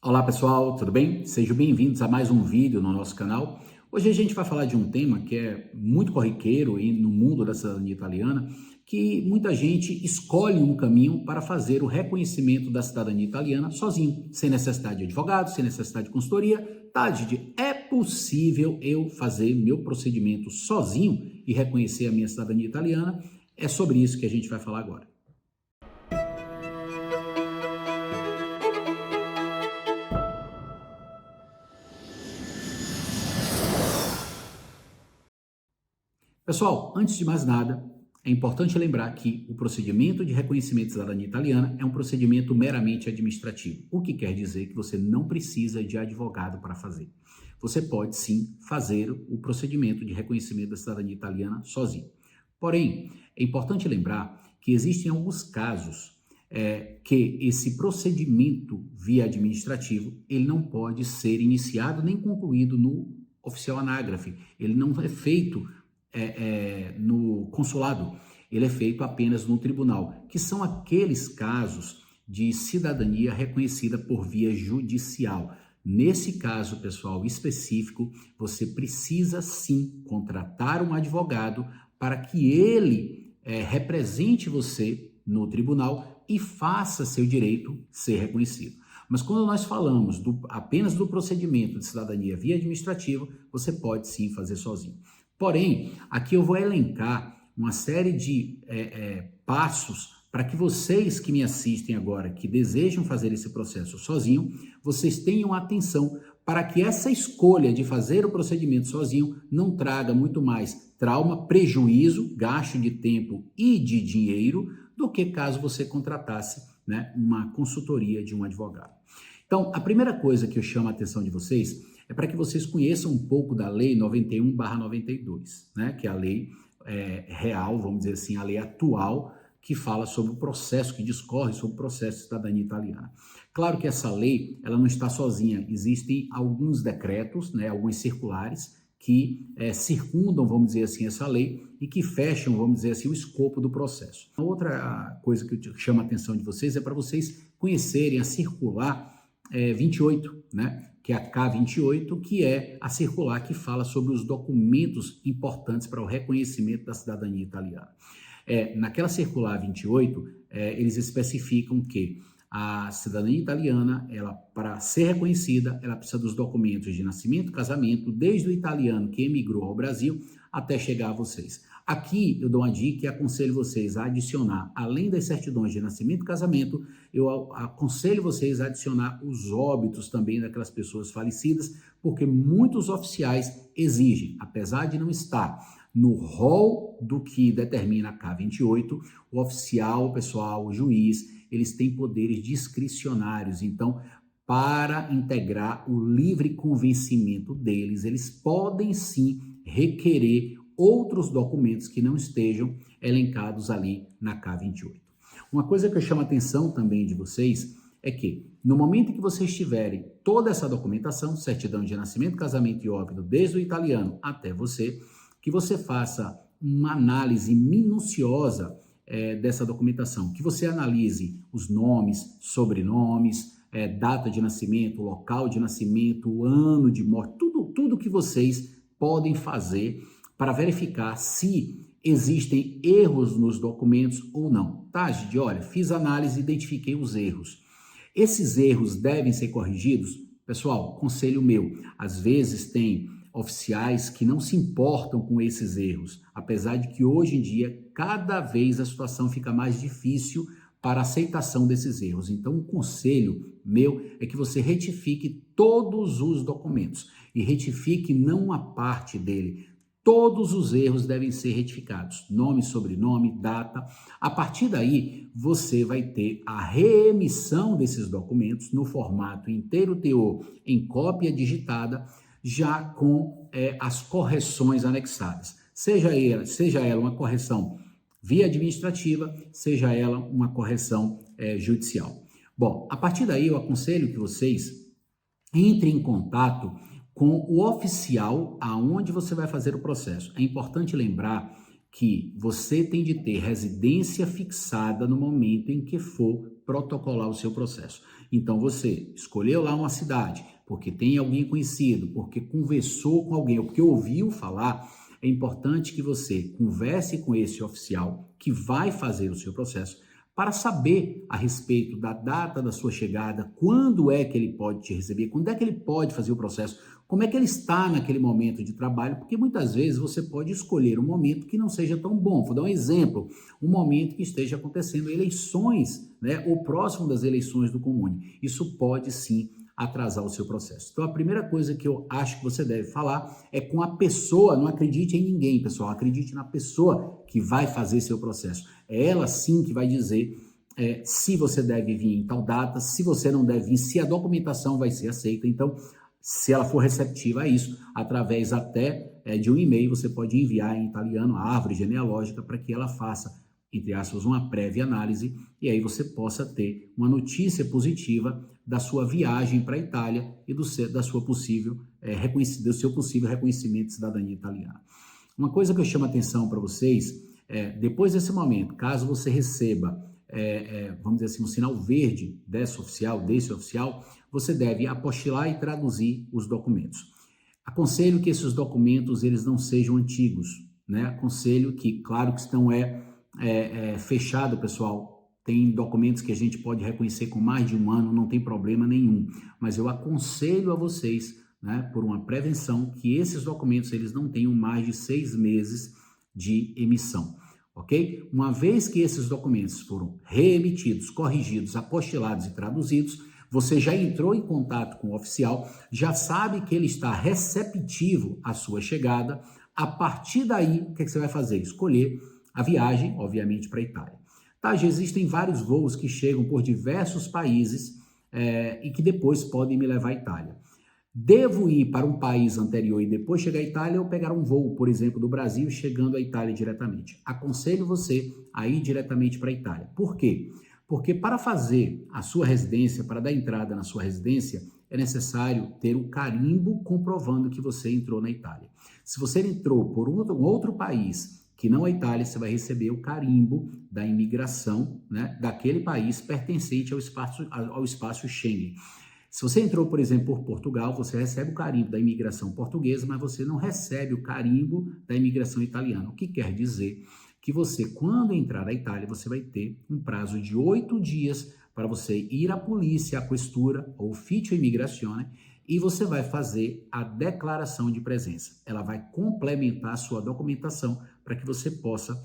Olá pessoal, tudo bem? Sejam bem-vindos a mais um vídeo no nosso canal. Hoje a gente vai falar de um tema que é muito corriqueiro e no mundo da cidadania italiana, que muita gente escolhe um caminho para fazer o reconhecimento da cidadania italiana sozinho, sem necessidade de advogado, sem necessidade de consultoria. Tá, Didi, é possível eu fazer meu procedimento sozinho e reconhecer a minha cidadania italiana? É sobre isso que a gente vai falar agora. Pessoal, antes de mais nada, é importante lembrar que o procedimento de reconhecimento de cidadania italiana é um procedimento meramente administrativo, o que quer dizer que você não precisa de advogado para fazer. Você pode sim fazer o procedimento de reconhecimento da cidadania italiana sozinho. Porém, é importante lembrar que existem alguns casos que esse procedimento via administrativo ele não pode ser iniciado nem concluído no oficial anágrafe. Ele não é feito no consulado, ele é feito apenas no tribunal, que são aqueles casos de cidadania reconhecida por via judicial. Nesse caso, pessoal, específico, você precisa sim contratar um advogado para que ele represente você no tribunal e faça seu direito ser reconhecido. Mas quando nós falamos apenas do procedimento de cidadania via administrativa, você pode sim fazer sozinho. Porém, aqui eu vou elencar uma série de passos para que vocês que me assistem agora, que desejam fazer esse processo sozinho, vocês tenham atenção para que essa escolha de fazer o procedimento sozinho não traga muito mais trauma, prejuízo, gasto de tempo e de dinheiro do que caso você contratasse, né, uma consultoria de um advogado. Então, a primeira coisa que eu chamo a atenção de vocês é para que vocês conheçam um pouco da Lei 91/92, né, que é a lei real, vamos dizer assim, a lei atual, que fala sobre o processo, que discorre sobre o processo de cidadania italiana. Claro que essa lei, ela não está sozinha, existem alguns decretos, né, algumas circulares, que circundam, vamos dizer assim, essa lei e que fecham, vamos dizer assim, o escopo do processo. Outra coisa que eu chamo a atenção de vocês é para vocês conhecerem a circular 28, né? Que é a K28, que é a circular que fala sobre os documentos importantes para o reconhecimento da cidadania italiana. Naquela circular 28, eles especificam que a cidadania italiana, ela, para ser reconhecida, ela precisa dos documentos de nascimento, casamento, desde o italiano que emigrou ao Brasil até chegar a vocês. Aqui eu dou uma dica e aconselho vocês a adicionar, além das certidões de nascimento e casamento, eu aconselho vocês a adicionar os óbitos também daquelas pessoas falecidas, porque muitos oficiais exigem, apesar de não estar no rol do que determina a K28, o oficial, o pessoal, o juiz, eles têm poderes discricionários. Então, para integrar o livre convencimento deles, eles podem sim requerer outros documentos que não estejam elencados ali na K28. Uma coisa que eu chamo a atenção também de vocês é que, no momento em que vocês tiverem toda essa documentação, certidão de nascimento, casamento e óbito, desde o italiano até você, que você faça uma análise minuciosa dessa documentação, que você analise os nomes, sobrenomes, data de nascimento, local de nascimento, ano de morte, tudo que vocês podem fazer para verificar se existem erros nos documentos ou não. Tá, Gide? Olha, fiz análise e identifiquei os erros. Esses erros devem ser corrigidos? Pessoal, conselho meu, às vezes tem oficiais que não se importam com esses erros, apesar de que hoje em dia, cada vez a situação fica mais difícil para a aceitação desses erros. Então, o conselho meu é que você retifique todos os documentos e retifique não uma parte dele. Todos os erros devem ser retificados, nome, sobrenome, data. A partir daí, você vai ter a reemissão desses documentos no formato inteiro teor em cópia digitada, já com as correções anexadas. Seja ela uma correção via administrativa, seja ela uma correção judicial. Bom, a partir daí eu aconselho que vocês entrem em contato com o oficial aonde você vai fazer o processo. É importante lembrar que você tem de ter residência fixada no momento em que for protocolar o seu processo. Então você escolheu lá uma cidade, porque tem alguém conhecido, porque conversou com alguém, ou porque ouviu falar, é importante que você converse com esse oficial que vai fazer o seu processo para saber a respeito da data da sua chegada, quando é que ele pode te receber, quando é que ele pode fazer o processo, como é que ele está naquele momento de trabalho, porque muitas vezes você pode escolher um momento que não seja tão bom. Vou dar um exemplo, um momento que esteja acontecendo eleições, né, ou próximo das eleições do Comune. Isso pode sim atrasar o seu processo. Então, a primeira coisa que eu acho que você deve falar é com a pessoa, não acredite em ninguém, pessoal, acredite na pessoa que vai fazer seu processo. É ela sim que vai dizer se você deve vir em tal data, se você não deve vir, se a documentação vai ser aceita. Então, se ela for receptiva a isso, através até de um e-mail, você pode enviar em italiano a árvore genealógica para que ela faça, entre aspas, uma prévia análise e aí você possa ter uma notícia positiva da sua viagem para a Itália e do seu possível reconhecimento de cidadania italiana. Uma coisa que eu chamo a atenção para vocês, depois desse momento, caso você receba, vamos dizer assim, um sinal verde desse oficial, você deve apostilar e traduzir os documentos. Aconselho que esses documentos eles não sejam antigos, né? Aconselho que, claro que estão fechado, pessoal, tem documentos que a gente pode reconhecer com mais de um ano, não tem problema nenhum, mas eu aconselho a vocês, né, por uma prevenção, que esses documentos eles não tenham mais de 6 meses de emissão, ok? Uma vez que esses documentos foram reemitidos, corrigidos, apostilados e traduzidos, você já entrou em contato com o oficial, já sabe que ele está receptivo à sua chegada. A partir daí, o que você vai fazer? Escolher a viagem, obviamente, para a Itália. Tá, já existem vários voos que chegam por diversos países e que depois podem me levar à Itália. Devo ir para um país anterior e depois chegar à Itália ou pegar um voo, por exemplo, do Brasil chegando à Itália diretamente? Aconselho você a ir diretamente para a Itália. Por quê? Porque para fazer a sua residência, para dar entrada na sua residência, é necessário ter o carimbo comprovando que você entrou na Itália. Se você entrou por um outro país que não a Itália, você vai receber o carimbo da imigração, né, daquele país pertencente ao espaço Schengen. Se você entrou, por exemplo, por Portugal, você recebe o carimbo da imigração portuguesa, mas você não recebe o carimbo da imigração italiana, o que quer dizer que você, quando entrar na Itália, você vai ter um prazo de 8 dias para você ir à polícia, à questura, ou Ufficio Immigrazione, e você vai fazer a declaração de presença. Ela vai complementar a sua documentação para que você possa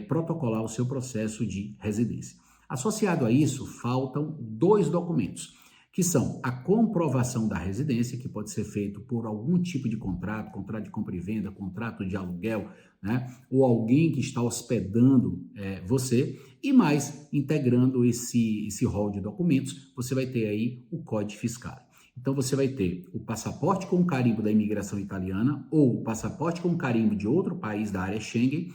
protocolar o seu processo de residência. Associado a isso, faltam 2 documentos, que são a comprovação da residência, que pode ser feito por algum tipo de contrato de compra e venda, contrato de aluguel, né? Ou alguém que está hospedando você, e mais, integrando esse rol de documentos, você vai ter aí o Códice Fiscal. Então, você vai ter o passaporte com carimbo da imigração italiana ou o passaporte com carimbo de outro país da área Schengen,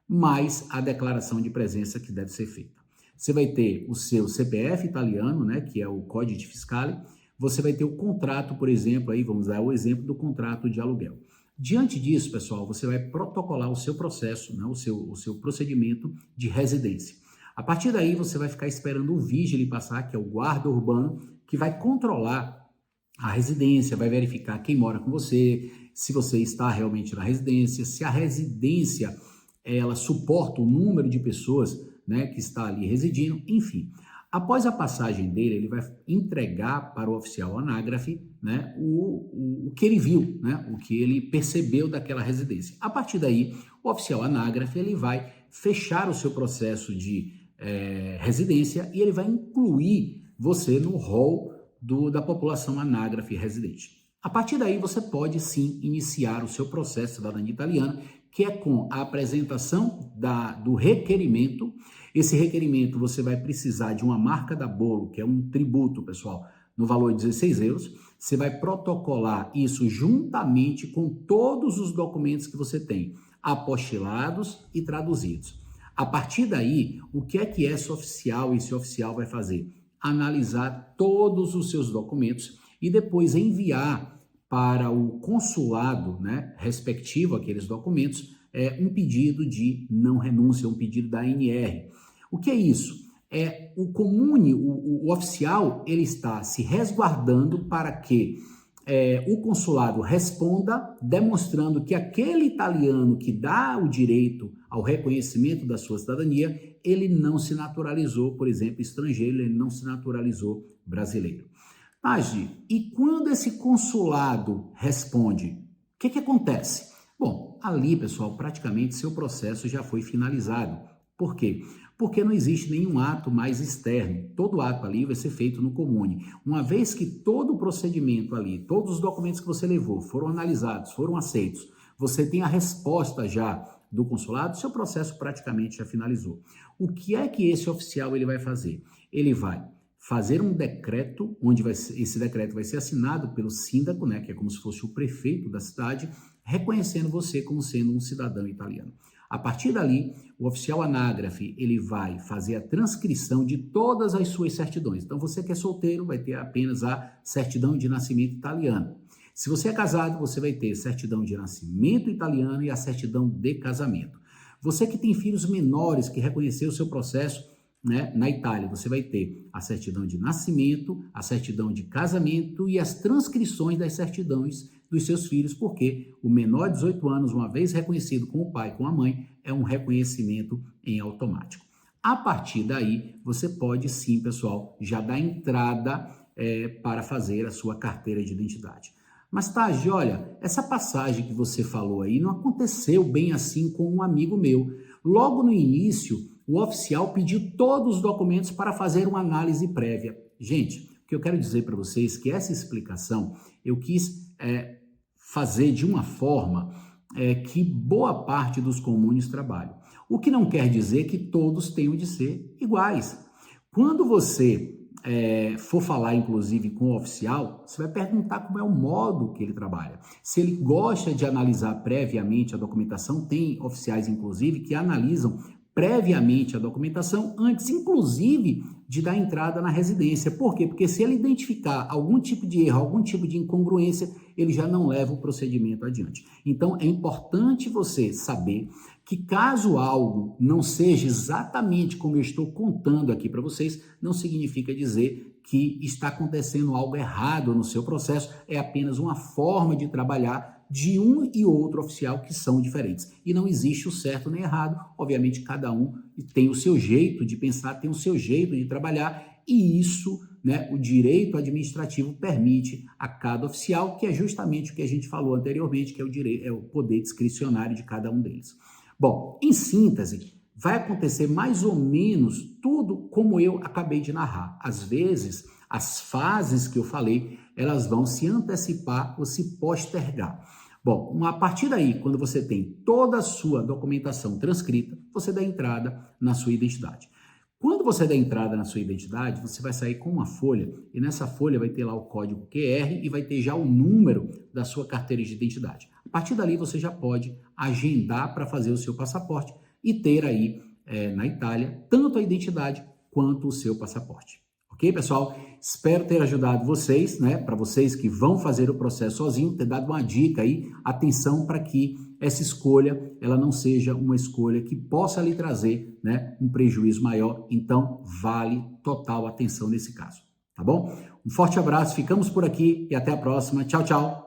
mais a declaração de presença que deve ser feita. Você vai ter o seu CPF italiano, né, que é o Códice Fiscale. Você vai ter o contrato, por exemplo, aí vamos dar o exemplo do contrato de aluguel. Diante disso, pessoal, você vai protocolar o seu processo, né, o seu procedimento de residência. A partir daí, você vai ficar esperando o vigile passar, que é o guarda urbano, que vai controlar a residência, vai verificar quem mora com você, se você está realmente na residência, se a residência ela suporta o número de pessoas, né, que está ali residindo, enfim. Após a passagem dele, ele vai entregar para o oficial anágrafe, né, o que ele viu, né, o que ele percebeu daquela residência. A partir daí, o oficial anágrafe ele vai fechar o seu processo de residência e ele vai incluir você no rol da população anágrafe residente. A partir daí, você pode sim iniciar o seu processo de cidadania italiana, que é com a apresentação do requerimento. Esse requerimento você vai precisar de uma marca da bolo, que é um tributo, pessoal, no valor de 16 euros. Você vai protocolar isso juntamente com todos os documentos que você tem, apostilados e traduzidos. A partir daí, o que é esse oficial? Esse oficial vai fazer? Analisar todos os seus documentos e depois enviar para o consulado, né, respectivo àqueles documentos, um pedido de não renúncia, um pedido da ANR. O que é isso? o oficial, ele está se resguardando para que o consulado responda, demonstrando que aquele italiano que dá o direito ao reconhecimento da sua cidadania, ele não se naturalizou, por exemplo, estrangeiro, ele não se naturalizou brasileiro. Agi, e quando esse consulado responde, o que acontece? Bom, ali, pessoal, praticamente seu processo já foi finalizado. Por quê? Porque não existe nenhum ato mais externo. Todo ato ali vai ser feito no comune. Uma vez que todo o procedimento ali, todos os documentos que você levou foram analisados, foram aceitos, você tem a resposta já do consulado, seu processo praticamente já finalizou. O que é que esse oficial ele vai fazer? Ele vai fazer um decreto, onde esse decreto vai ser assinado pelo síndaco, né, que é como se fosse o prefeito da cidade, reconhecendo você como sendo um cidadão italiano. A partir dali, o oficial anágrafe, ele vai fazer a transcrição de todas as suas certidões. Então, você que é solteiro vai ter apenas a certidão de nascimento italiano. Se você é casado, você vai ter certidão de nascimento italiano e a certidão de casamento. Você que tem filhos menores, que reconheceu o seu processo, né, na Itália, você vai ter a certidão de nascimento, a certidão de casamento e as transcrições das certidões dos seus filhos, porque o menor de 18 anos, uma vez reconhecido com o pai e com a mãe, é um reconhecimento em automático. A partir daí, você pode sim, pessoal, já dar entrada para fazer a sua carteira de identidade. Mas, Taj, olha, essa passagem que você falou aí não aconteceu bem assim com um amigo meu. Logo no início, o oficial pediu todos os documentos para fazer uma análise prévia. Gente, o que eu quero dizer para vocês é que essa explicação eu quis fazer de uma forma que boa parte dos comunes trabalham. O que não quer dizer que todos tenham de ser iguais. Quando você for falar, inclusive, com o oficial, você vai perguntar como é o modo que ele trabalha. Se ele gosta de analisar previamente a documentação, tem oficiais, inclusive, que analisam previamente a documentação, antes, inclusive, de dar entrada na residência. Por quê? Porque se ele identificar algum tipo de erro, algum tipo de incongruência, ele já não leva o procedimento adiante. Então, é importante você saber que caso algo não seja exatamente como eu estou contando aqui para vocês, não significa dizer que está acontecendo algo errado no seu processo, é apenas uma forma de trabalhar de um e outro oficial que são diferentes. E não existe o certo nem errado, obviamente cada um tem o seu jeito de pensar, tem o seu jeito de trabalhar, e isso, né, o direito administrativo permite a cada oficial, que é justamente o que a gente falou anteriormente, que é o poder discricionário de cada um deles. Bom, em síntese, vai acontecer mais ou menos tudo como eu acabei de narrar. Às vezes, as fases que eu falei, elas vão se antecipar ou se postergar. Bom, a partir daí, quando você tem toda a sua documentação transcrita, você dá entrada na sua identidade. Quando você der entrada na sua identidade, você vai sair com uma folha, e nessa folha vai ter lá o código QR e vai ter já o número da sua carteira de identidade. A partir dali, você já pode agendar para fazer o seu passaporte e ter aí, na Itália, tanto a identidade quanto o seu passaporte. Ok, pessoal? Espero ter ajudado vocês, né? Para vocês que vão fazer o processo sozinho, ter dado uma dica aí, atenção para que essa escolha, ela não seja uma escolha que possa lhe trazer, né, um prejuízo maior. Então, vale total atenção nesse caso, tá bom? Um forte abraço, ficamos por aqui e até a próxima. Tchau, tchau!